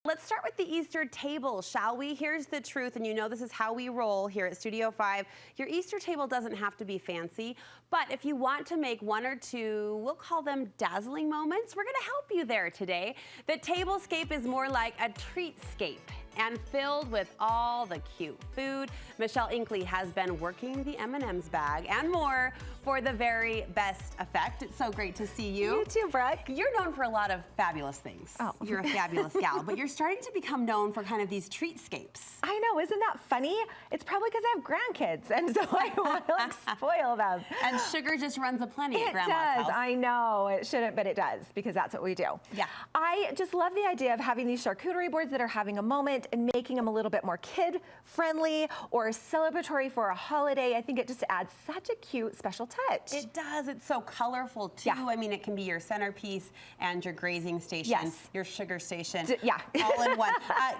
Let's start with the Easter table, shall we? Here's the truth, and you know this is how we roll here at Studio 5. Your Easter table doesn't have to be fancy, but if you want to make one or two, we'll call them dazzling moments, we're gonna help you there today. The tablescape is more like a treat-scape and filled with all the cute food. Michelle Inkley has been working the M&M's bag and more for the very best effect. It's so great to see you. You too, Brooke. You're known for a lot of fabulous things. Oh. You're a fabulous gal, but you're starting to become known for kind of these treat-scapes. I know, isn't that funny? It's probably because I have grandkids, and so I want to spoil them. And sugar just runs aplenty at Grandma's house. It does, house. I know. It shouldn't, but it does, because that's what we do. Yeah. I just love the idea of having these charcuterie boards that are having a moment and making them a little bit more kid-friendly or celebratory for a holiday. I think it just adds such a cute, special touch. It does. It's so colorful, too. Yeah. I mean, it can be your centerpiece and your grazing station, yes. your sugar station, yeah. all in one.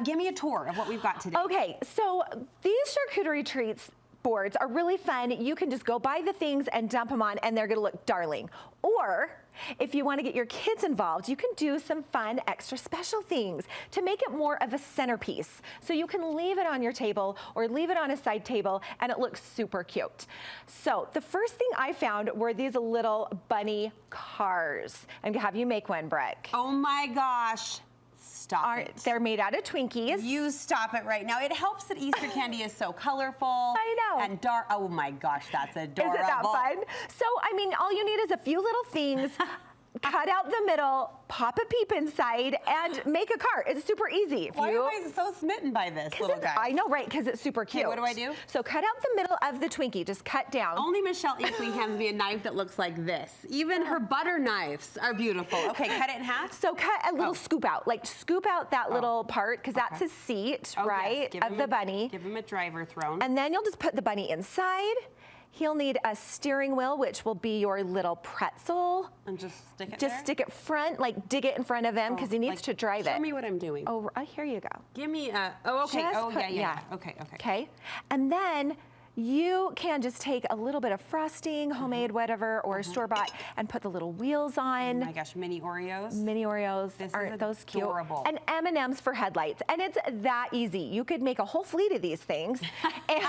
Give me a tour of what we've got today. Okay, so these charcuterie treats boards are really fun. You can just go buy the things and dump them on, and they're gonna look darling. Or if you want to get your kids involved, you can do some fun extra special things to make it more of a centerpiece. So you can leave it on your table or leave it on a side table and it looks super cute. So the first thing I found were these little bunny cars. I'm gonna have you make one, Brooke. Oh my gosh. Stop it. They're made out of Twinkies. You stop it right now. It helps that Easter candy is so colorful. I know. And dark. Oh my gosh, that's adorable. Isn't that fun? So, I mean, all you need is a few little things. Cut out the middle, pop a peep inside, and make a cart. It's super easy. Why am I so smitten by this little guy? I know, right, because it's super cute. Okay, what do I do? So cut out the middle of the Twinkie, just cut down. Only Michelle Inkley hands me a knife that looks like this. Even her butter knives are beautiful. Okay, cut it in half? So cut a little scoop out, like scoop out that little part, because that's his seat, right, yes. of the bunny. Give him a driver throne. And then you'll just put the bunny inside. He'll need a steering wheel, which will be your little pretzel. And just stick it Just there? stick it front, like dig it in front of him, because he needs to drive it. Show me what I'm doing. Oh, here you go. Give me a, oh, okay. Just Oh, put- yeah. Okay. Okay, and then you can just take a little bit of frosting, homemade, whatever, or store-bought, and put the little wheels on. Oh my gosh, mini Oreos. Mini Oreos, aren't those cute? Adorable. And M&Ms for headlights, and it's that easy. You could make a whole fleet of these things, and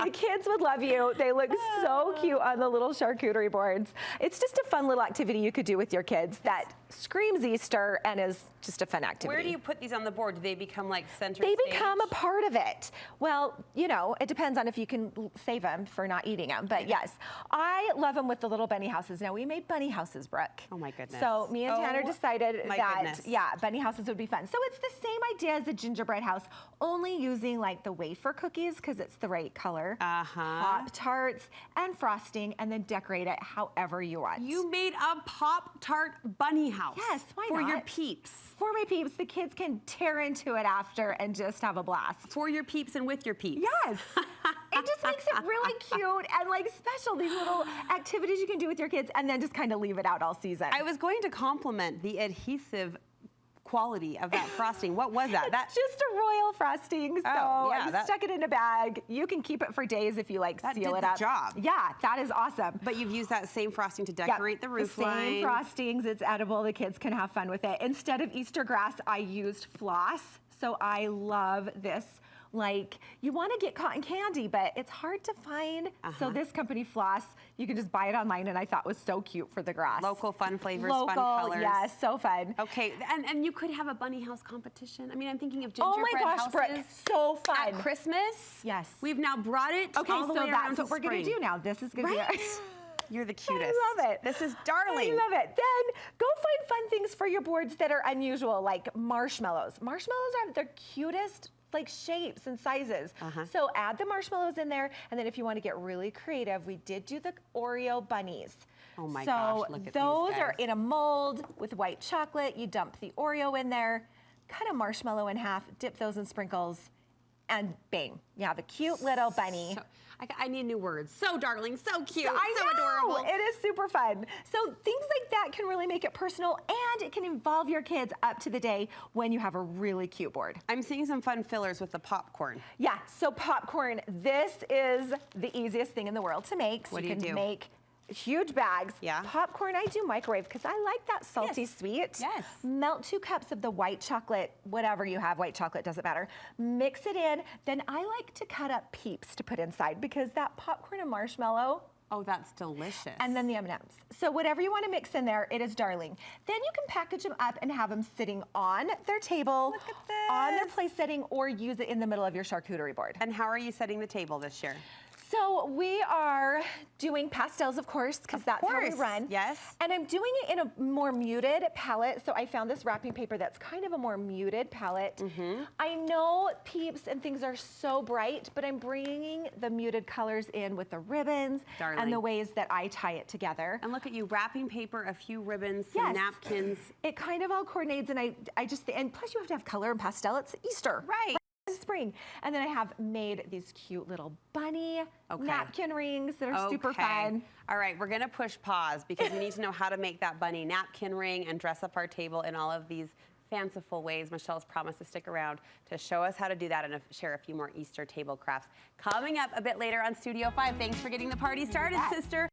the kids would love you. They look so cute on the little charcuterie boards. It's just a fun little activity you could do with your kids that screams Easter and is just a fun activity. Where do you put these on the board? Do they become like center They stage? become a part of it. Well, you know, it depends on if you can save them for not eating them. But yes, I love them with the little bunny houses. Now, we made bunny houses, Brooke. Oh my goodness. So me and Tanner decided that, goodness. yeah, bunny houses would be fun. So it's the same idea as a gingerbread house, only using like the wafer cookies because it's the right color. Pop-Tarts and frosting, and then decorate it however you want. You made a Pop-Tart bunny house. Yes, why for not? your peeps. For my peeps, the kids can tear into it after and just have a blast. For your peeps and with your peeps. Yes. It just makes it really cute and like special, these little activities you can do with your kids and then just kind of leave it out all season. I was going to compliment the adhesive quality of that frosting. What was that? It's just a royal frosting, so I just stuck it in a bag. You can keep it for days if you like seal it up. That did the job. Yeah, that is awesome. But you've used that same frosting to decorate the roof line. Same frostings, it's edible, the kids can have fun with it. Instead of Easter grass, I used floss, so I love this. Like, you want to get cotton candy, but it's hard to find. So this company, Floss, you can just buy it online, and I thought was so cute for the grass. Local fun flavors, fun colors. Yes, so fun. Okay, and you could have a bunny house competition. I mean, I'm thinking of gingerbread houses. Oh my gosh, Brooke, so fun. At Christmas. Yes. We've now brought it okay, all the so way around that's what we're going to do now. This is going to be You're the cutest. I love it. This is darling. I love it. Then go find fun things for your boards that are unusual, like marshmallows. Marshmallows are the cutest like shapes and sizes. So add the marshmallows in there, and then if you want to get really creative, we did do the Oreo bunnies. Oh my gosh, look at those these guys. are in a mold with white chocolate. You dump the Oreo in there, cut a marshmallow in half, dip those in sprinkles, and bang, you have a cute little bunny. I need new words. So darling, so cute, I so know. adorable. It is super fun. So things like that can really make it personal, and it can involve your kids up to the day when you have a really cute board. I'm seeing some fun fillers with the popcorn. Yeah, so popcorn, this is the easiest thing in the world to make. So What do you you can do? make huge bags. Yeah. Popcorn, I do microwave because I like that salty sweet. Yes. Melt 2 cups of the white chocolate, whatever you have, white chocolate, doesn't matter. Mix it in. Then I like to cut up Peeps to put inside because that popcorn and marshmallow. Oh, that's delicious. And then the M&Ms. So whatever you want to mix in there, it is darling. Then you can package them up and have them sitting on their table, Look at on their this. place setting, or use it in the middle of your charcuterie board. And how are you setting the table this year? So we are doing pastels, of course, because that's how we run. Yes. And I'm doing it in a more muted palette. So I found this wrapping paper that's kind of a more muted palette. I know Peeps and things are so bright, but I'm bringing the muted colors in with the ribbons and the ways that I tie it together. And look at you, wrapping paper, a few ribbons, some napkins. It kind of all coordinates, and I just, and plus you have to have color and pastel. It's Easter. Right. Spring. And then I have made these cute little bunny napkin rings that are super fun. All right, we're gonna push pause because we need to know how to make that bunny napkin ring and dress up our table in all of these fanciful ways. Michelle's promised to stick around to show us how to do that and share a few more Easter table crafts. Coming up a bit later on Studio 5. Thanks for getting the party started, sister.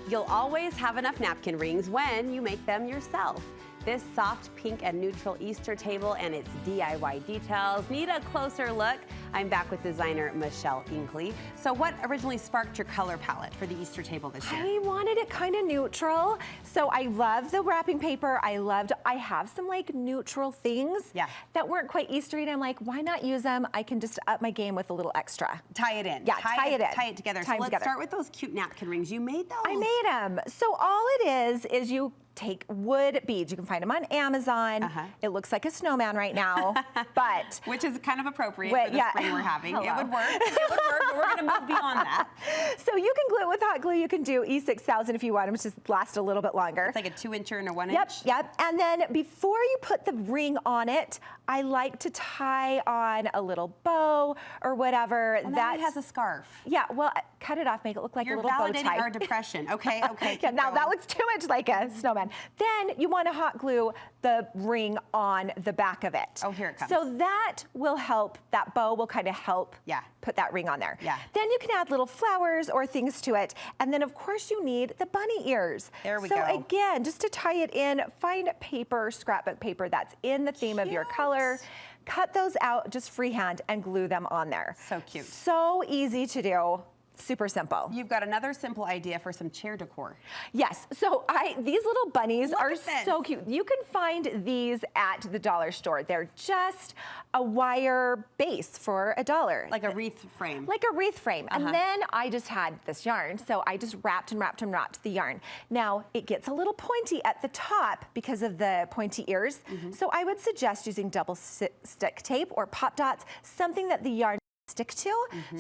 You'll always have enough napkin rings when you make them yourself. This soft pink and neutral Easter table and its DIY details need a closer look. I'm back with designer Michelle Inkley. So what originally sparked your color palette for the Easter table this year? I wanted it kind of neutral. So I love the wrapping paper. I have some like neutral things that weren't quite Eastery, and I'm like, why not use them? I can just up my game with a little extra. Tie it in. Yeah, tie it in. Tie it together. So let's start with those cute napkin rings. You made those? I made them. So all it is you take wood beads. You can find them on Amazon. It looks like a snowman right now, but which is kind of appropriate for the spring we're having. It would work. It would work, but we're going to move beyond that. So you can glue it with hot glue. You can do E6000 if you want them to last a little bit longer. It's like a 2-incher and a 1-inch. Yep. And then before you put the ring on it, I like to tie on a little bow or whatever. Well, that has a scarf. Yeah. Well, cut it off, make it look like a little bow tie. You're validating our depression. Okay. Yeah. Now that looks too much like a snowman. Then you want to hot glue the ring on the back of it. Oh, here it comes. So that will help, that bow will kind of help put that ring on there. Yeah. Then you can add little flowers or things to it. And then of course you need the bunny ears. There we go. So again, just to tie it in, find paper, scrapbook paper that's in the theme of your color. Cut those out just freehand and glue them on there. So cute. So easy to do. Super simple. You've got another simple idea for some chair decor. Yes, so these little bunnies are so cute. You can find these at the dollar store. They're just a wire base for $1. Like a wreath frame. Like a wreath frame. And then I just had this yarn, so I just wrapped and wrapped and wrapped the yarn. Now, it gets a little pointy at the top because of the pointy ears, so I would suggest using double stick tape or pop dots, something that the yarn stick to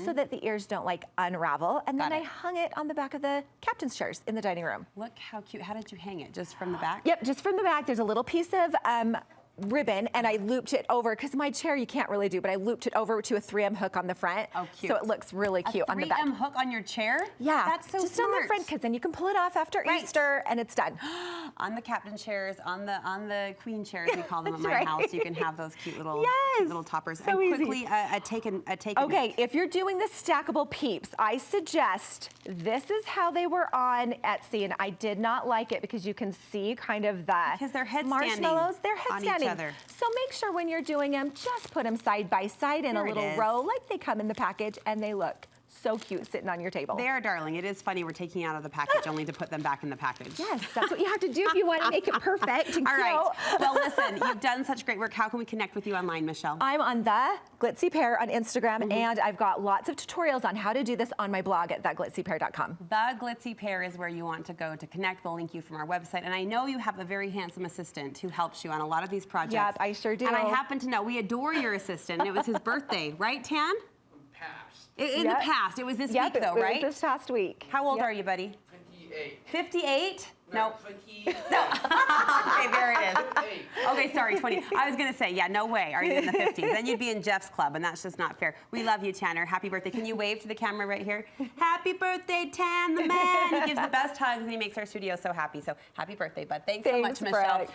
so that the ears don't like unravel. And then I hung it on the back of the captain's chairs in the dining room. Look how cute. How did you hang it? Just from the back? Yep, just from the back. There's a little piece of ribbon, and I looped it over, because my chair you can't really do, but I looped it over to a 3M hook on the front. Oh, cute. So it looks really cute on the back. A 3M hook on your chair? Yeah. That's so just smart. on the front, because then you can pull it off after Easter, and it's done. On the captain chairs, on the queen chairs, we call them at my house. You can have those cute little, little toppers. So and quickly, a take Okay, if you're doing the stackable Peeps, I suggest this is how they were on Etsy, and I did not like it because you can see kind of the because they're head marshmallows. They're head on standing. each other. So make sure when you're doing them, just put them side by side in a little row like they come in the package, and they look so cute sitting on your table. They are darling. It is funny we're taking out of the package only to put them back in the package. Yes, that's what you have to do if you want to make it perfect. All right. Well, listen, you've done such great work. How can we connect with you online, Michelle? I'm on The Glitzy Pear on Instagram, and I've got lots of tutorials on how to do this on my blog at theglitzypear.com. The Glitzy Pear is where you want to go to connect. We'll link you from our website. And I know you have a very handsome assistant who helps you on a lot of these projects. Yep, I sure do. And I happen to know we adore your assistant, and it was his birthday, right, Tan? In the past. It was this week, though, right? It was this past week. How old are you, buddy? 58. 58? No. 20. No. Okay, there it is. Okay, sorry, 20. I was going to say, yeah, no way are you in the 50s. Then you'd be in Jeff's club, and that's just not fair. We love you, Tanner. Happy birthday. Can you wave to the camera right here? Happy birthday, Tan, the man. He gives the best hugs, and he makes our studio so happy. So happy birthday, bud. Thanks so much, Michelle.